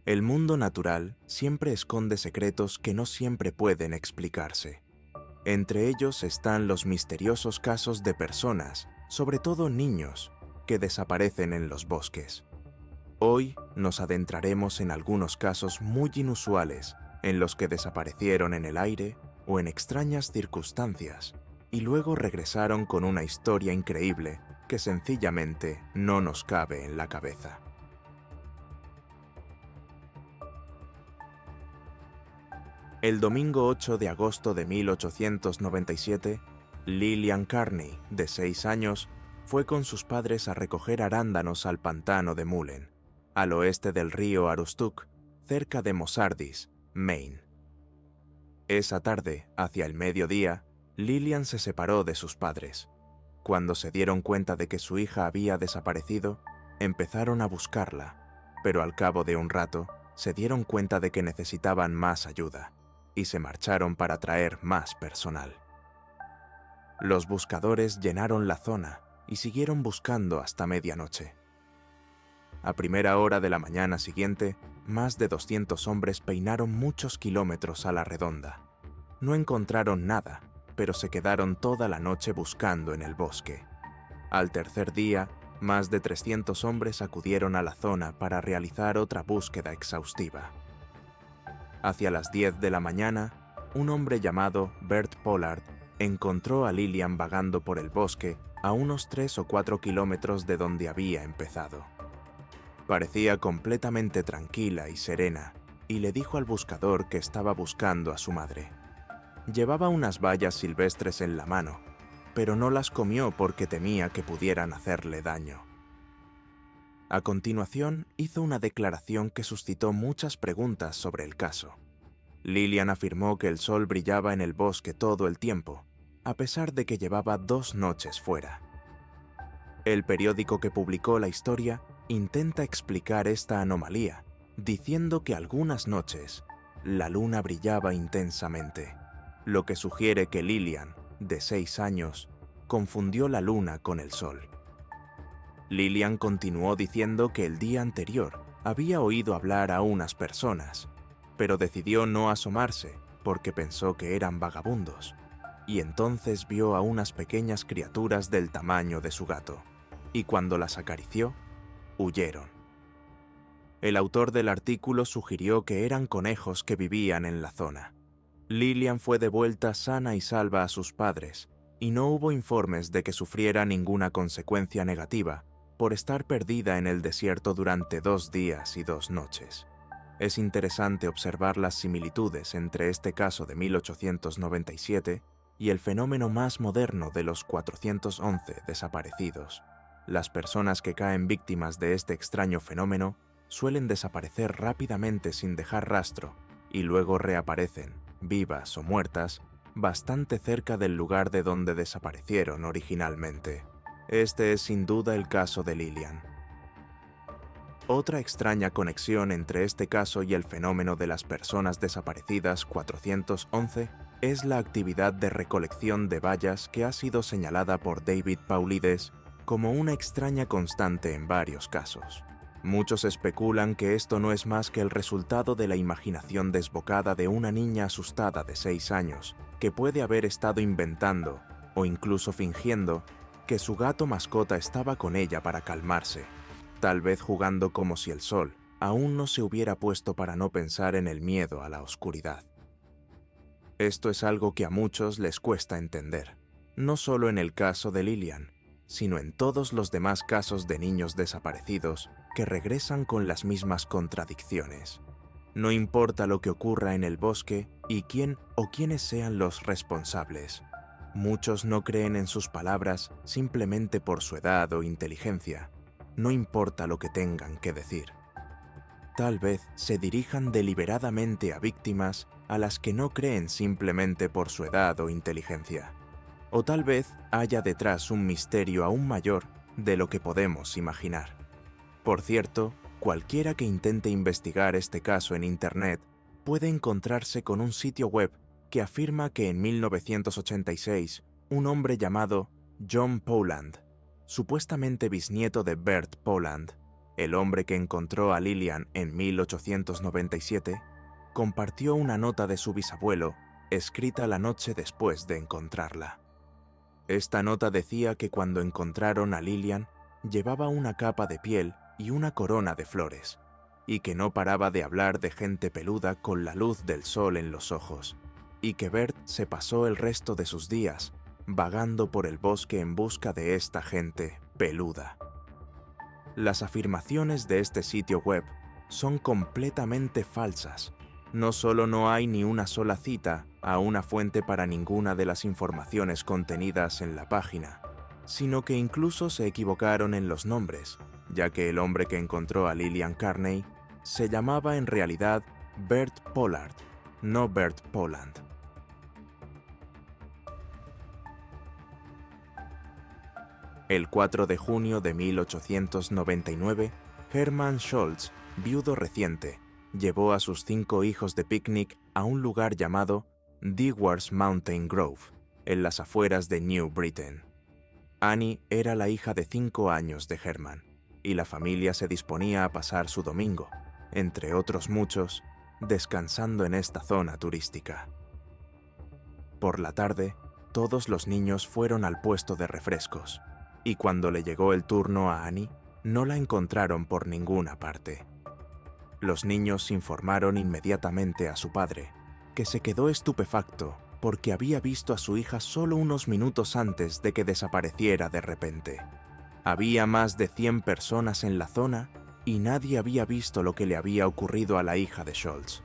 El mundo natural siempre esconde secretos que no siempre pueden explicarse. Entre ellos están los misteriosos casos de personas, sobre todo niños, que desaparecen en los bosques. Hoy nos adentraremos en algunos casos muy inusuales en los que desaparecieron en el aire o en extrañas circunstancias y luego regresaron con una historia increíble que sencillamente no nos cabe en la cabeza. El domingo 8 de agosto de 1897, Lillian Carney, de 6 años, fue con sus padres a recoger arándanos al pantano de Mullen, al oeste del río Aroostook, cerca de Mozardis, Maine. Esa tarde, hacia el mediodía, Lillian se separó de sus padres. Cuando se dieron cuenta de que su hija había desaparecido, empezaron a buscarla, pero al cabo de un rato se dieron cuenta de que necesitaban más ayuda y se marcharon para traer más personal. Los buscadores llenaron la zona y siguieron buscando hasta medianoche. A primera hora de la mañana siguiente, más de 200 hombres peinaron muchos kilómetros a la redonda. No encontraron nada, pero se quedaron toda la noche buscando en el bosque. Al tercer día, más de 300 hombres acudieron a la zona para realizar otra búsqueda exhaustiva. Hacia las 10 de la mañana, un hombre llamado Bert Pollard encontró a Lillian vagando por el bosque a unos 3 o 4 kilómetros de donde había empezado. Parecía completamente tranquila y serena, y le dijo al buscador que estaba buscando a su madre. Llevaba unas bayas silvestres en la mano, pero no las comió porque temía que pudieran hacerle daño. A continuación, hizo una declaración que suscitó muchas preguntas sobre el caso. Lillian afirmó que el sol brillaba en el bosque todo el tiempo, a pesar de que llevaba 2 noches fuera. El periódico que publicó la historia intenta explicar esta anomalía, diciendo que algunas noches la luna brillaba intensamente, lo que sugiere que Lillian, de 6 años, confundió la luna con el sol. Lillian continuó diciendo que el día anterior había oído hablar a unas personas, pero decidió no asomarse porque pensó que eran vagabundos, y entonces vio a unas pequeñas criaturas del tamaño de su gato, y cuando las acarició, huyeron. El autor del artículo sugirió que eran conejos que vivían en la zona. Lillian fue devuelta sana y salva a sus padres, y no hubo informes de que sufriera ninguna consecuencia negativa por estar perdida en el desierto durante 2 días y 2 noches. Es interesante observar las similitudes entre este caso de 1897 y el fenómeno más moderno de los 411 desaparecidos. Las personas que caen víctimas de este extraño fenómeno suelen desaparecer rápidamente sin dejar rastro y luego reaparecen, vivas o muertas, bastante cerca del lugar de donde desaparecieron originalmente. Este es sin duda el caso de Lillian. Otra extraña conexión entre este caso y el fenómeno de las personas desaparecidas 411 es la actividad de recolección de bayas que ha sido señalada por David Paulides como una extraña constante en varios casos. Muchos especulan que esto no es más que el resultado de la imaginación desbocada de una niña asustada de 6 años, que puede haber estado inventando, o incluso fingiendo, que su gato mascota estaba con ella para calmarse, tal vez jugando como si el sol aún no se hubiera puesto para no pensar en el miedo a la oscuridad. Esto es algo que a muchos les cuesta entender, no solo en el caso de Lillian, sino en todos los demás casos de niños desaparecidos que regresan con las mismas contradicciones. No importa lo que ocurra en el bosque y quién o quiénes sean los responsables. Muchos no creen en sus palabras simplemente por su edad o inteligencia. No importa lo que tengan que decir. Tal vez se dirijan deliberadamente a víctimas a las que no creen simplemente por su edad o inteligencia. O tal vez haya detrás un misterio aún mayor de lo que podemos imaginar. Por cierto, cualquiera que intente investigar este caso en Internet puede encontrarse con un sitio web que afirma que en 1986 un hombre llamado John Powland, supuestamente bisnieto de Bert Pollard, El hombre que encontró a Lillian en 1897 compartió una nota de su bisabuelo escrita la noche después de encontrarla. Esta nota decía que cuando encontraron a Lillian llevaba una capa de piel y una corona de flores, y que no paraba de hablar de gente peluda con la luz del sol en los ojos, y que Bert se pasó el resto de sus días vagando por el bosque en busca de esta gente peluda. Las afirmaciones de este sitio web son completamente falsas. No solo no hay ni una sola cita a una fuente para ninguna de las informaciones contenidas en la página, sino que incluso se equivocaron en los nombres, ya que el hombre que encontró a Lillian Carney se llamaba en realidad Bert Pollard, no Bert Poland. El 4 de junio de 1899, Hermann Scholz, viudo reciente, llevó a sus 5 hijos de picnic a un lugar llamado Dewar's Mountain Grove, en las afueras de New Britain. Annie era la hija de 5 años de Hermann, y la familia se disponía a pasar su domingo, entre otros muchos, descansando en esta zona turística. Por la tarde, todos los niños fueron al puesto de refrescos, y cuando le llegó el turno a Annie, no la encontraron por ninguna parte. Los niños informaron inmediatamente a su padre, que se quedó estupefacto porque había visto a su hija solo unos minutos antes de que desapareciera de repente. Había más de 100 personas en la zona y nadie había visto lo que le había ocurrido a la hija de Scholz.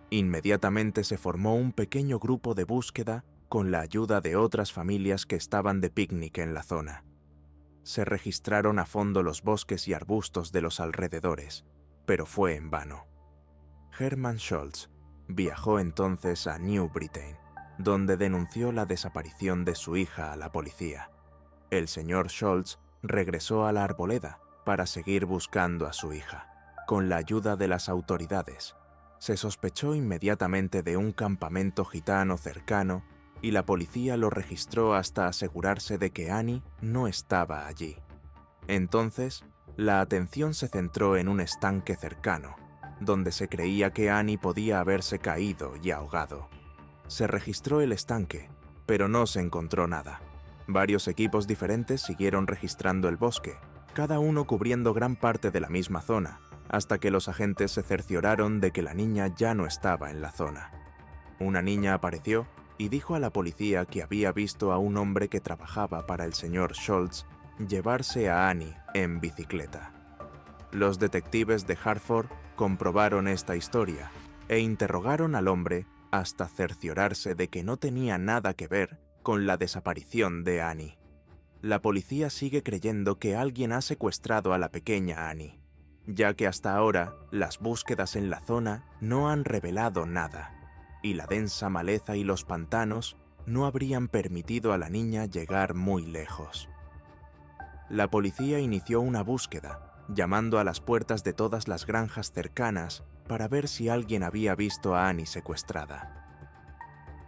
Inmediatamente se formó un pequeño grupo de búsqueda con la ayuda de otras familias que estaban de picnic en la zona. Se registraron a fondo los bosques y arbustos de los alrededores, pero fue en vano. Hermann Scholz viajó entonces a New Britain, donde denunció la desaparición de su hija a la policía. El señor Scholz regresó a la arboleda para seguir buscando a su hija. Con la ayuda de las autoridades, se sospechó inmediatamente de un campamento gitano cercano y la policía lo registró hasta asegurarse de que Annie no estaba allí. Entonces, la atención se centró en un estanque cercano, donde se creía que Annie podía haberse caído y ahogado. Se registró el estanque, pero no se encontró nada. Varios equipos diferentes siguieron registrando el bosque, cada uno cubriendo gran parte de la misma zona, hasta que los agentes se cercioraron de que la niña ya no estaba en la zona. Una niña apareció y dijo a la policía que había visto a un hombre que trabajaba para el señor Scholz llevarse a Annie en bicicleta. Los detectives de Hartford comprobaron esta historia e interrogaron al hombre hasta cerciorarse de que no tenía nada que ver con la desaparición de Annie. La policía sigue creyendo que alguien ha secuestrado a la pequeña Annie, ya que hasta ahora las búsquedas en la zona no han revelado nada, y la densa maleza y los pantanos no habrían permitido a la niña llegar muy lejos. La policía inició una búsqueda, llamando a las puertas de todas las granjas cercanas para ver si alguien había visto a Annie secuestrada.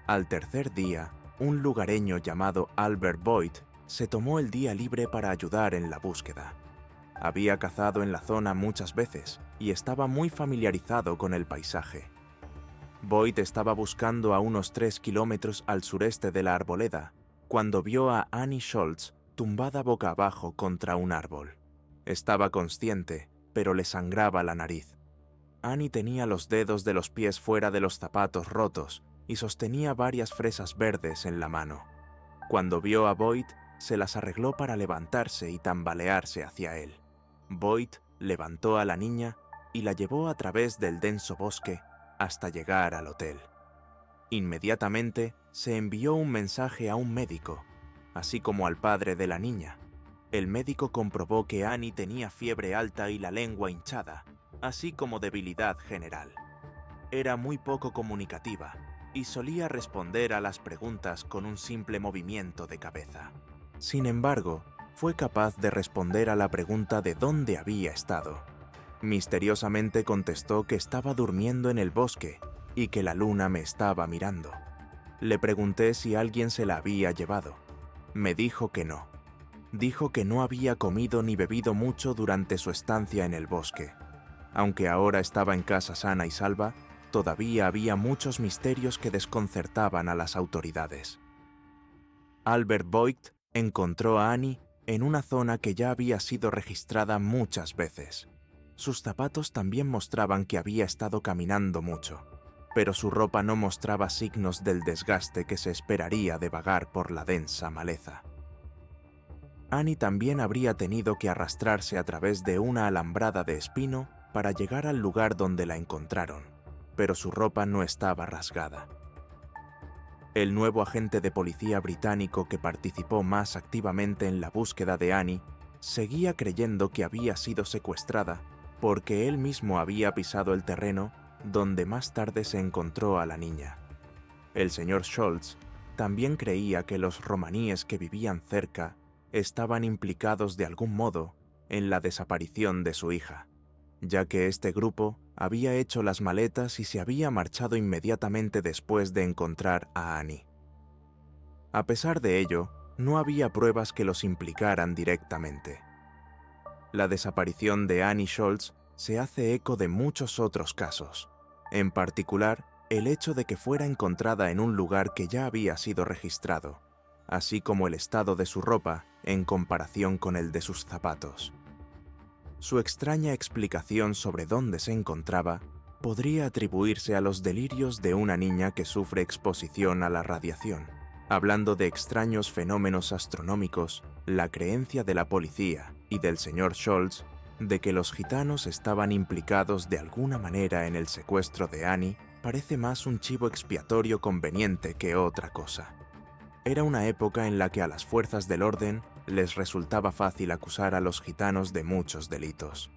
Al tercer día, un lugareño llamado Albert Boyd se tomó el día libre para ayudar en la búsqueda. Había cazado en la zona muchas veces y estaba muy familiarizado con el paisaje. Boyd estaba buscando a unos 3 kilómetros al sureste de la arboleda cuando vio a Annie Scholz tumbada boca abajo contra un árbol. Estaba consciente, pero le sangraba la nariz. Annie tenía los dedos de los pies fuera de los zapatos rotos y sostenía varias fresas verdes en la mano. Cuando vio a Boyd, se las arregló para levantarse y tambalearse hacia él. Boyd levantó a la niña y la llevó a través del denso bosque hasta llegar al hotel. Inmediatamente se envió un mensaje a un médico, así como al padre de la niña. El médico comprobó que Annie tenía fiebre alta y la lengua hinchada, así como debilidad general. Era muy poco comunicativa y solía responder a las preguntas con un simple movimiento de cabeza. Sin embargo, fue capaz de responder a la pregunta de dónde había estado. Misteriosamente contestó que estaba durmiendo en el bosque y que la luna me estaba mirando. Le pregunté si alguien se la había llevado. Me dijo que no. dijo que no había comido ni bebido mucho durante su estancia en el bosque. Aunque ahora estaba en casa sana y salva, todavía había muchos misterios que desconcertaban a las autoridades. Albert Voigt encontró a Annie en una zona que ya había sido registrada muchas veces. Sus zapatos también mostraban que había estado caminando mucho, pero su ropa no mostraba signos del desgaste que se esperaría de vagar por la densa maleza. Annie también habría tenido que arrastrarse a través de una alambrada de espino para llegar al lugar donde la encontraron, pero su ropa no estaba rasgada. El nuevo agente de policía británico que participó más activamente en la búsqueda de Annie seguía creyendo que había sido secuestrada porque él mismo había pisado el terreno donde más tarde se encontró a la niña. El señor Scholz también creía que los romaníes que vivían cerca estaban implicados de algún modo en la desaparición de su hija, ya que este grupo había hecho las maletas y se había marchado inmediatamente después de encontrar a Annie. A pesar de ello, no había pruebas que los implicaran directamente. La desaparición de Annie Scholz se hace eco de muchos otros casos, en particular el hecho de que fuera encontrada en un lugar que ya había sido registrado, así como el estado de su ropa en comparación con el de sus zapatos. Su extraña explicación sobre dónde se encontraba podría atribuirse a los delirios de una niña que sufre exposición a la radiación. Hablando de extraños fenómenos astronómicos, la creencia de la policía y del señor Scholz de que los gitanos estaban implicados de alguna manera en el secuestro de Annie parece más un chivo expiatorio conveniente que otra cosa. Era una época en la que a las fuerzas del orden les resultaba fácil acusar a los gitanos de muchos delitos.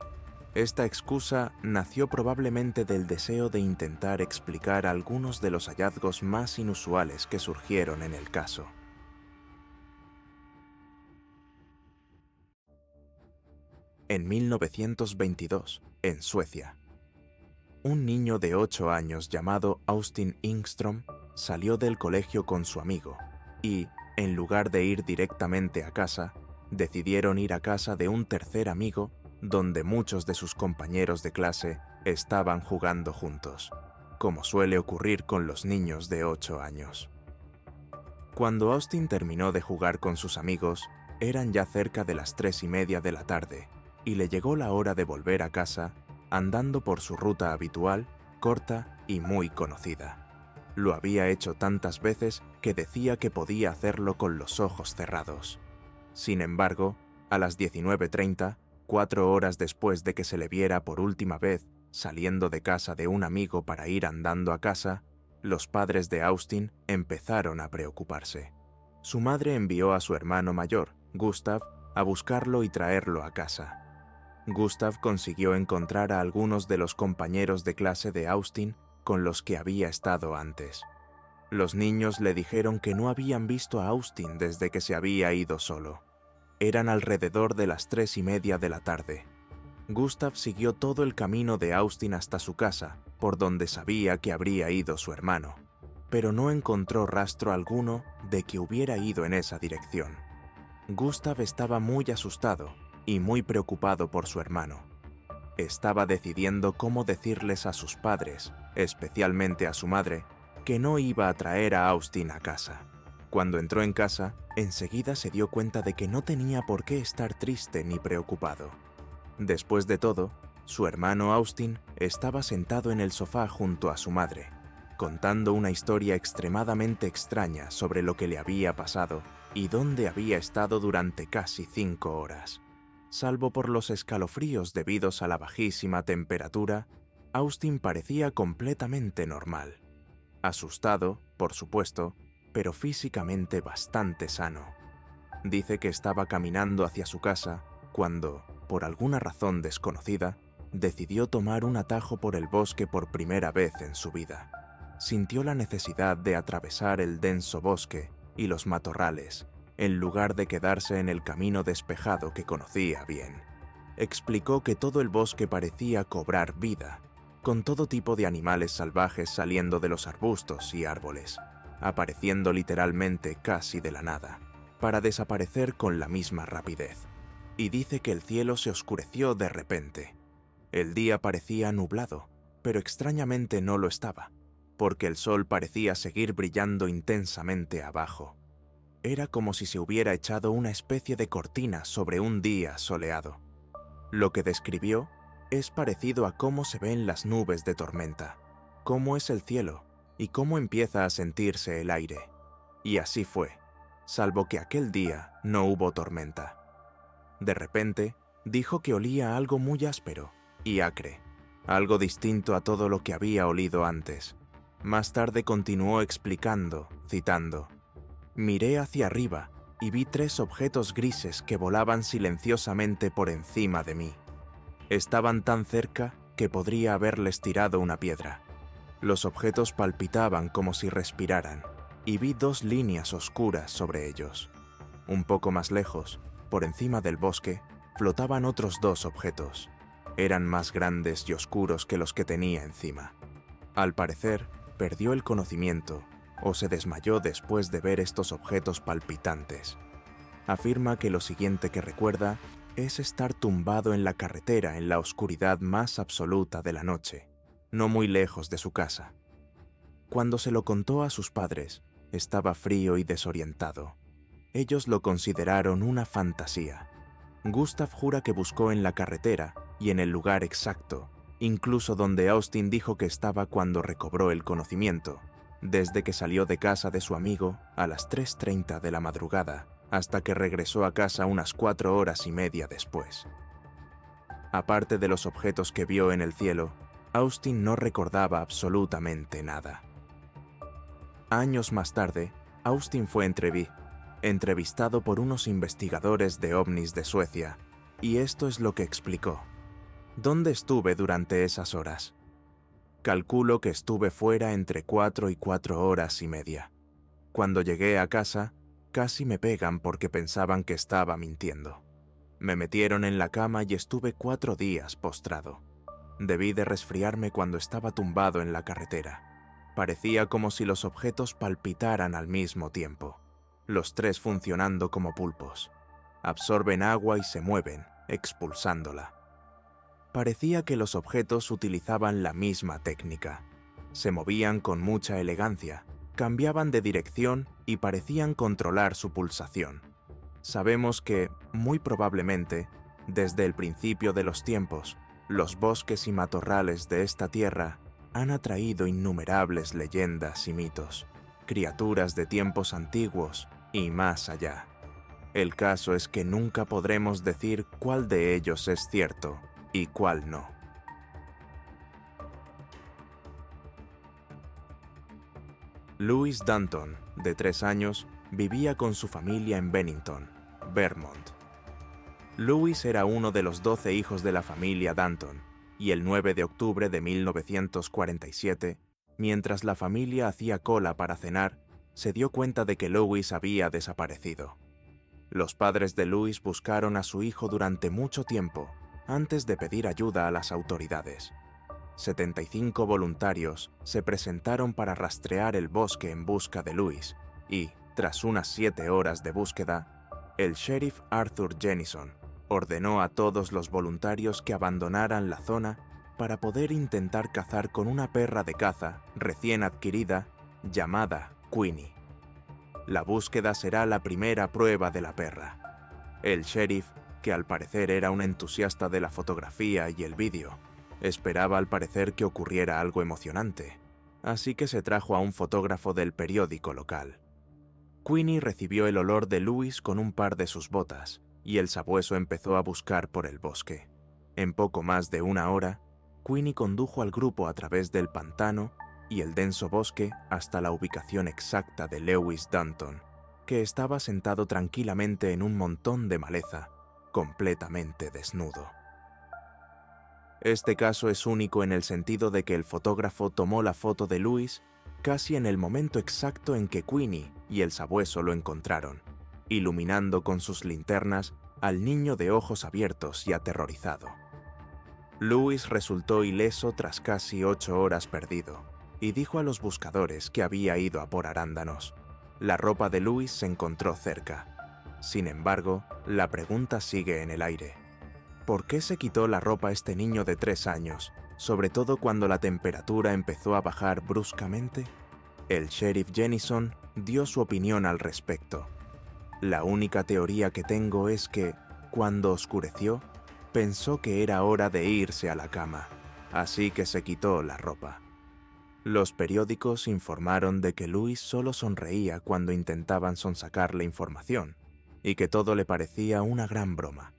Esta excusa nació probablemente del deseo de intentar explicar algunos de los hallazgos más inusuales que surgieron en el caso. En 1922, en Suecia, un niño de 8 años llamado Austin Ingström salió del colegio con su amigo y, en lugar de ir directamente a casa, decidieron ir a casa de un tercer amigo donde muchos de sus compañeros de clase estaban jugando juntos, como suele ocurrir con los niños de 8 años. Cuando Austin terminó de jugar con sus amigos, eran ya cerca de las 3:30 de la tarde, y le llegó la hora de volver a casa andando por su ruta habitual, corta y muy conocida. Lo había hecho tantas veces que decía que podía hacerlo con los ojos cerrados. Sin embargo, a las 19:30, 4 horas después de que se le viera por última vez saliendo de casa de un amigo para ir andando a casa, los padres de Austin empezaron a preocuparse. Su madre envió a su hermano mayor, Gustav, a buscarlo y traerlo a casa. Gustav consiguió encontrar a algunos de los compañeros de clase de Austin con los que había estado antes. Los niños le dijeron que no habían visto a Austin desde que se había ido solo. Eran alrededor de las 3:30 de la tarde. Gustav siguió todo el camino de Austin hasta su casa, por donde sabía que habría ido su hermano, pero no encontró rastro alguno de que hubiera ido en esa dirección. Gustav estaba muy asustado y muy preocupado por su hermano. Estaba decidiendo cómo decirles a sus padres, especialmente a su madre, que no iba a traer a Austin a casa. Cuando entró en casa, enseguida se dio cuenta de que no tenía por qué estar triste ni preocupado. Después de todo, su hermano Austin estaba sentado en el sofá junto a su madre, contando una historia extremadamente extraña sobre lo que le había pasado y dónde había estado durante casi 5 horas. Salvo por los escalofríos debidos a la bajísima temperatura, Austin parecía completamente normal. Asustado, por supuesto, pero físicamente bastante sano. Dice que estaba caminando hacia su casa cuando, por alguna razón desconocida, decidió tomar un atajo por el bosque por primera vez en su vida. Sintió la necesidad de atravesar el denso bosque y los matorrales, en lugar de quedarse en el camino despejado que conocía bien. Explicó que todo el bosque parecía cobrar vida, con todo tipo de animales salvajes saliendo de los arbustos y árboles, apareciendo literalmente casi de la nada. para desaparecer con la misma rapidez, y dice que el cielo se oscureció de repente. El día parecía nublado, pero extrañamente no lo estaba, porque el sol parecía seguir brillando intensamente abajo. Era como si se hubiera echado una especie de cortina sobre un día soleado. Lo que describió es parecido a cómo se ven las nubes de tormenta, cómo es el cielo y cómo empieza a sentirse el aire. Y así fue, salvo que aquel día no hubo tormenta. De repente, dijo que olía algo muy áspero y acre, algo distinto a todo lo que había olido antes. Más tarde continuó explicando, citando: «Miré hacia arriba y vi 3 objetos grises que volaban silenciosamente por encima de mí. Estaban tan cerca que podría haberles tirado una piedra. Los objetos palpitaban como si respiraran, y vi 2 líneas oscuras sobre ellos. Un poco más lejos, por encima del bosque, flotaban otros 2 objetos. Eran más grandes y oscuros que los que tenía encima. Al parecer, perdió el conocimiento o se desmayó después de ver estos objetos palpitantes. Afirma que lo siguiente que recuerda es estar tumbado en la carretera en la oscuridad más absoluta de la noche, no muy lejos de su casa. Cuando se lo contó a sus padres, estaba frío y desorientado. Ellos lo consideraron una fantasía. Gustav jura que buscó en la carretera y en el lugar exacto, incluso donde Austin dijo que estaba cuando recobró el conocimiento, desde que salió de casa de su amigo a las 3:30 de la madrugada hasta que regresó a casa unas 4 horas y media después. Aparte de los objetos que vio en el cielo, Austin no recordaba absolutamente nada. Años más tarde, Austin fue entrevistado por unos investigadores de ovnis de Suecia, y esto es lo que explicó. ¿Dónde estuve durante esas horas? Calculo que estuve fuera entre 4 y 4 horas y media. Cuando llegué a casa, casi me pegan porque pensaban que estaba mintiendo. Me metieron en la cama y estuve 4 días postrado. Debí de resfriarme cuando estaba tumbado en la carretera. Parecía como si los objetos palpitaran al mismo tiempo, los 3 funcionando como pulpos. Absorben agua y se mueven, expulsándola. Parecía que los objetos utilizaban la misma técnica. Se movían con mucha elegancia, cambiaban de dirección y parecían controlar su pulsación. Sabemos que, muy probablemente, desde el principio de los tiempos, los bosques y matorrales de esta tierra han atraído innumerables leyendas y mitos, criaturas de tiempos antiguos y más allá. El caso es que nunca podremos decir cuál de ellos es cierto y cuál no. Louis Danton, de 3 años, vivía con su familia en Bennington, Vermont. Louis era uno de los 12 hijos de la familia Danton, y el 9 de octubre de 1947, mientras la familia hacía cola para cenar, se dio cuenta de que Louis había desaparecido. Los padres de Louis buscaron a su hijo durante mucho tiempo antes de pedir ayuda a las autoridades. 75 voluntarios se presentaron para rastrear el bosque en busca de Louis y, tras unas 7 horas de búsqueda, el sheriff Arthur Jennison ordenó a todos los voluntarios que abandonaran la zona para poder intentar cazar con una perra de caza recién adquirida llamada Queenie. La búsqueda será la primera prueba de la perra. El sheriff, que al parecer era un entusiasta de la fotografía y el vídeo, esperaba al parecer que ocurriera algo emocionante, así que se trajo a un fotógrafo del periódico local. Queenie recibió el olor de Louis con un par de sus botas, y el sabueso empezó a buscar por el bosque. En poco más de 1 hora, Queenie condujo al grupo a través del pantano y el denso bosque hasta la ubicación exacta de Louis Danton, que estaba sentado tranquilamente en un montón de maleza, completamente desnudo. Este caso es único en el sentido de que el fotógrafo tomó la foto de Louis casi en el momento exacto en que Queenie y el sabueso lo encontraron, iluminando con sus linternas al niño de ojos abiertos y aterrorizado. Louis resultó ileso tras casi 8 horas perdido, y dijo a los buscadores que había ido a por arándanos. La ropa de Louis se encontró cerca. Sin embargo, la pregunta sigue en el aire. ¿Por qué se quitó la ropa este niño de 3 años, sobre todo cuando la temperatura empezó a bajar bruscamente? El sheriff Jennison dio su opinión al respecto. La única teoría que tengo es que, cuando oscureció, pensó que era hora de irse a la cama, así que se quitó la ropa. Los periódicos informaron de que Louis solo sonreía cuando intentaban sonsacarle información, y que todo le parecía una gran broma.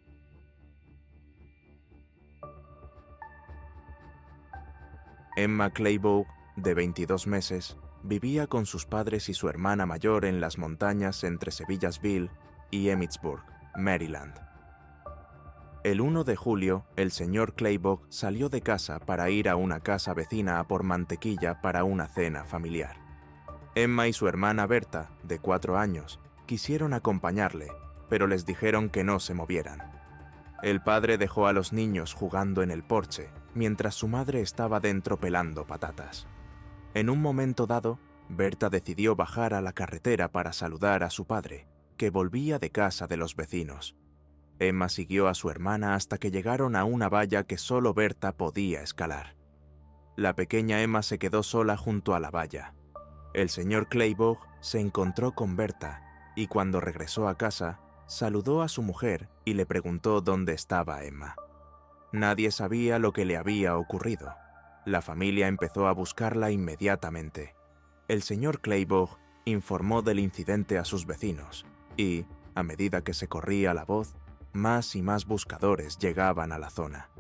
Emma Claybaugh, de 22 meses, vivía con sus padres y su hermana mayor en las montañas entre Sevillasville y Emmitsburg, Maryland. El 1 de julio, el señor Claybaugh salió de casa para ir a una casa vecina a por mantequilla para una cena familiar. Emma y su hermana Berta, de 4 años, quisieron acompañarle, pero les dijeron que no se movieran. El padre dejó a los niños jugando en el porche, mientras su madre estaba dentro pelando patatas. En un momento dado, Berta decidió bajar a la carretera para saludar a su padre, que volvía de casa de los vecinos. Emma siguió a su hermana hasta que llegaron a una valla que solo Berta podía escalar. La pequeña Emma se quedó sola junto a la valla. El señor Claybaugh se encontró con Berta y cuando regresó a casa, saludó a su mujer y le preguntó dónde estaba Emma. Nadie sabía lo que le había ocurrido. La familia empezó a buscarla inmediatamente. El señor Claybaugh informó del incidente a sus vecinos y, a medida que se corría la voz, más y más buscadores llegaban a la zona.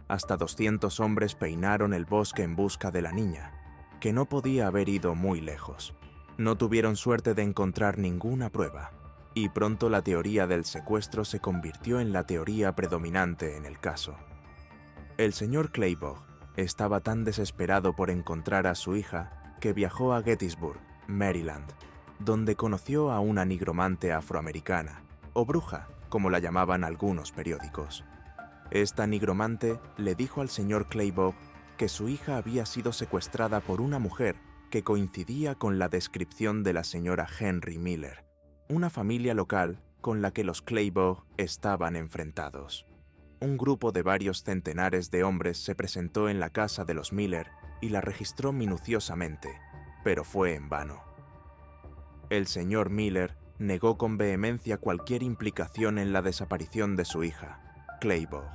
Hasta 200 hombres peinaron el bosque en busca de la niña, que no podía haber ido muy lejos. No tuvieron suerte de encontrar ninguna prueba, y pronto la teoría del secuestro se convirtió en la teoría predominante en el caso. El señor Claybaugh estaba tan desesperado por encontrar a su hija que viajó a Gettysburg, Maryland, donde conoció a una nigromante afroamericana, o bruja, como la llamaban algunos periódicos. Esta nigromante le dijo al señor Claybaugh que su hija había sido secuestrada por una mujer que coincidía con la descripción de la señora Henry Miller, una familia local con la que los Claybaugh estaban enfrentados. Un grupo de varios centenares de hombres se presentó en la casa de los Miller y la registró minuciosamente, pero fue en vano. El señor Miller negó con vehemencia cualquier implicación en la desaparición de su hija, Claybaugh.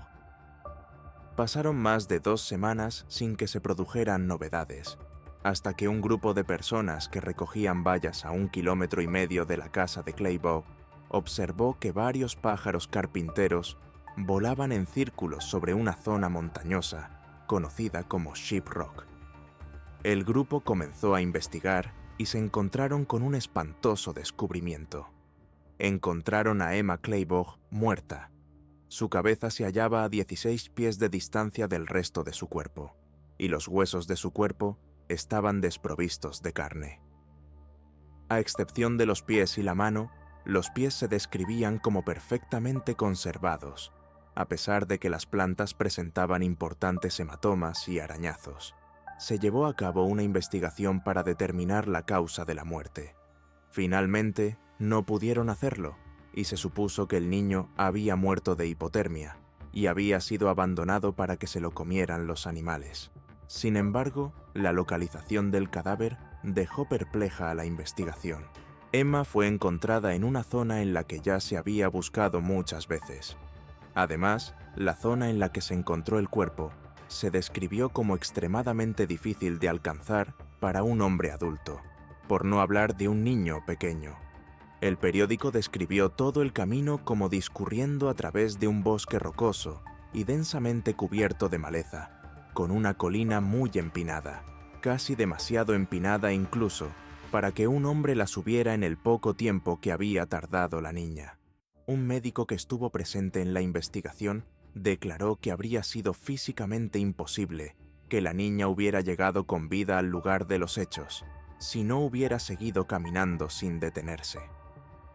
Pasaron más de 2 semanas sin que se produjeran novedades, hasta que un grupo de personas que recogían bayas a 1,5 kilómetros de la casa de Claybaugh observó que varios pájaros carpinteros volaban en círculos sobre una zona montañosa conocida como Sheep Rock. El grupo comenzó a investigar y se encontraron con un espantoso descubrimiento. Encontraron a Emma Claybaugh muerta. Su cabeza se hallaba a 16 pies de distancia del resto de su cuerpo, y los huesos de su cuerpo estaban desprovistos de carne. A excepción de los pies y la mano, los pies se describían como perfectamente conservados, a pesar de que las plantas presentaban importantes hematomas y arañazos. Se llevó a cabo una investigación para determinar la causa de la muerte. Finalmente, no pudieron hacerlo, y se supuso que el niño había muerto de hipotermia y había sido abandonado para que se lo comieran los animales. Sin embargo, la localización del cadáver dejó perpleja a la investigación. Emma fue encontrada en una zona en la que ya se había buscado muchas veces. Además, la zona en la que se encontró el cuerpo se describió como extremadamente difícil de alcanzar para un hombre adulto, por no hablar de un niño pequeño. El periódico describió todo el camino como discurriendo a través de un bosque rocoso y densamente cubierto de maleza, con una colina muy empinada, casi demasiado empinada incluso para que un hombre la subiera en el poco tiempo que había tardado la niña. Un médico que estuvo presente en la investigación declaró que habría sido físicamente imposible que la niña hubiera llegado con vida al lugar de los hechos si no hubiera seguido caminando sin detenerse.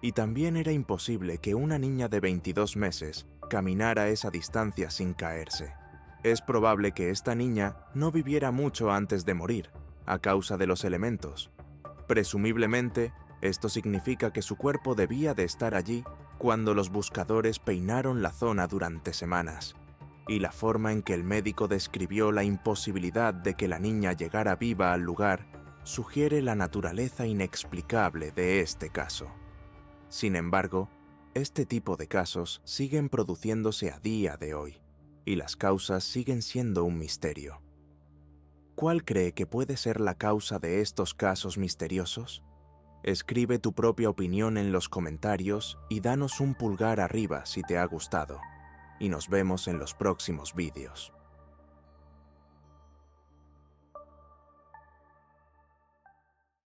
Y también era imposible que una niña de 22 meses caminara esa distancia sin caerse. Es probable que esta niña no viviera mucho antes de morir, a causa de los elementos. Presumiblemente, Esto significa que su cuerpo debía de estar allí cuando los buscadores peinaron la zona durante semanas, y la forma en que el médico describió la imposibilidad de que la niña llegara viva al lugar sugiere la naturaleza inexplicable de este caso. Sin embargo, este tipo de casos siguen produciéndose a día de hoy, y las causas siguen siendo un misterio. ¿Cuál cree que puede ser la causa de estos casos misteriosos? Escribe tu propia opinión en los comentarios y danos un pulgar arriba si te ha gustado. Y nos vemos en los próximos vídeos.